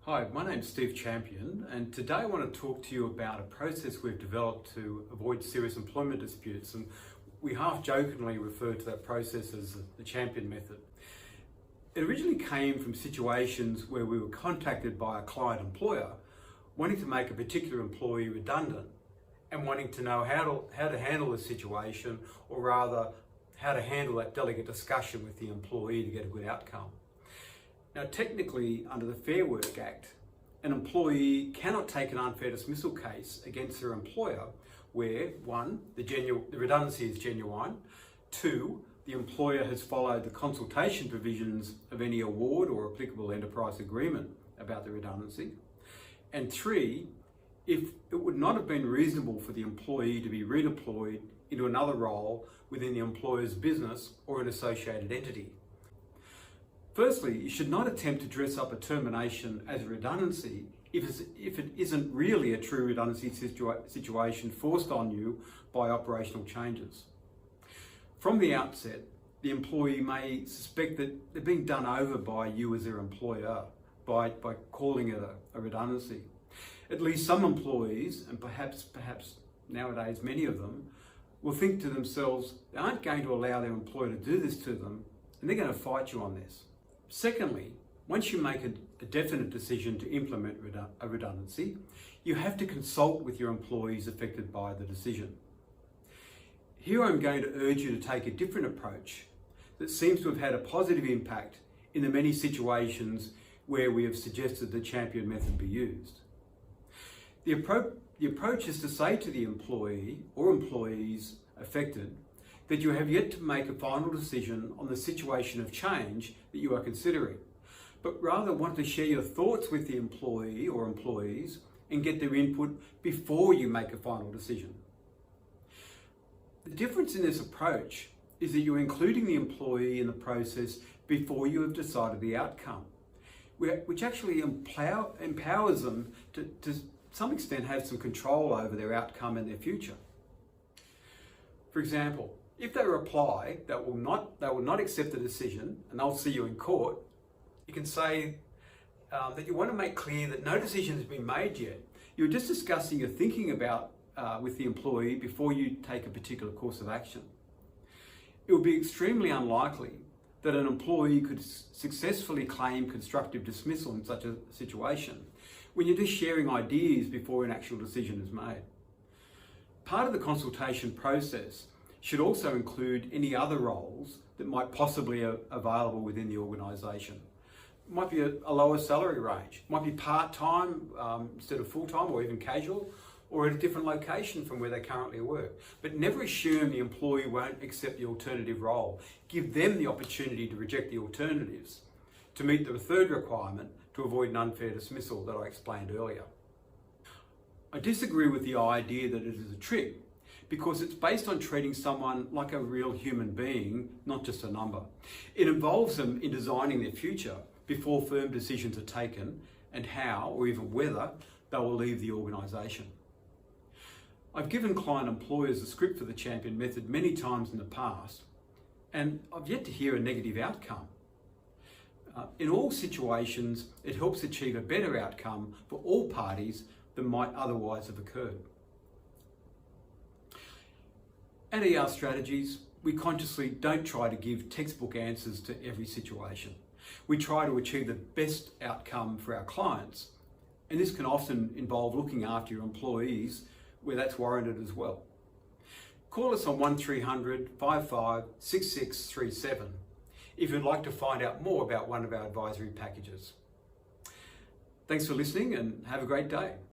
Hi, my name's Steve Champion, and today I want to talk to you about a process we've developed to avoid serious employment disputes, and we half-jokingly refer to that process as the Champion method. It originally came from situations where we were contacted by a client employer wanting to make a particular employee redundant and wanting to know how to handle the situation, or rather how to handle that delicate discussion with the employee to get a good outcome. Now, technically, under the Fair Work Act, an employee cannot take an unfair dismissal case against their employer where, one, the redundancy is genuine, two, the employer has followed the consultation provisions of any award or applicable enterprise agreement about the redundancy, and three, if it would not have been reasonable for the employee to be redeployed into another role within the employer's business or an associated entity. Firstly, you should not attempt to dress up a termination as a redundancy if it isn't really a true redundancy situation forced on you by operational changes. From the outset, the employee may suspect that they're being done over by you as their employer by calling it a redundancy. At least some employees, and perhaps nowadays many of them, will think to themselves they aren't going to allow their employer to do this to them, and they're going to fight you on this. Secondly, once you make a definite decision to implement a redundancy, you have to consult with your employees affected by the decision. Here I'm going to urge you to take a different approach that seems to have had a positive impact in the many situations where we have suggested the Champion method be used. The approach is to say to the employee or employees affected that you have yet to make a final decision on the situation of change that you are considering, but rather want to share your thoughts with the employee or employees and get their input before you make a final decision. The difference in this approach is that you're including the employee in the process before you have decided the outcome, which actually empowers them to some extent have some control over their outcome and their future. For example, if they reply they will not accept the decision and they'll see you in court, you can say that you want to make clear that no decision has been made yet. You're just discussing your thinking about with the employee before you take a particular course of action. It would be extremely unlikely that an employee could successfully claim constructive dismissal in such a situation when you're just sharing ideas before an actual decision is made. Part of the consultation process should also include any other roles that might possibly be available within the organisation. It might be a lower salary range, it might be part-time instead of full-time, or even casual, or at a different location from where they currently work. But never assume the employee won't accept the alternative role. Give them the opportunity to reject the alternatives to meet the third requirement to avoid an unfair dismissal that I explained earlier. I disagree with the idea that it is a trick, because it's based on treating someone like a real human being, not just a number. It involves them in designing their future before firm decisions are taken and how, or even whether, they will leave the organisation. I've given client employers a script for the Champion method many times in the past, and I've yet to hear a negative outcome. In all situations, it helps achieve a better outcome for all parties than might otherwise have occurred. At ER Strategies, we consciously don't try to give textbook answers to every situation. We try to achieve the best outcome for our clients, and this can often involve looking after your employees where that's warranted as well. Call us on 1300 55 6637 if you'd like to find out more about one of our advisory packages. Thanks for listening and have a great day.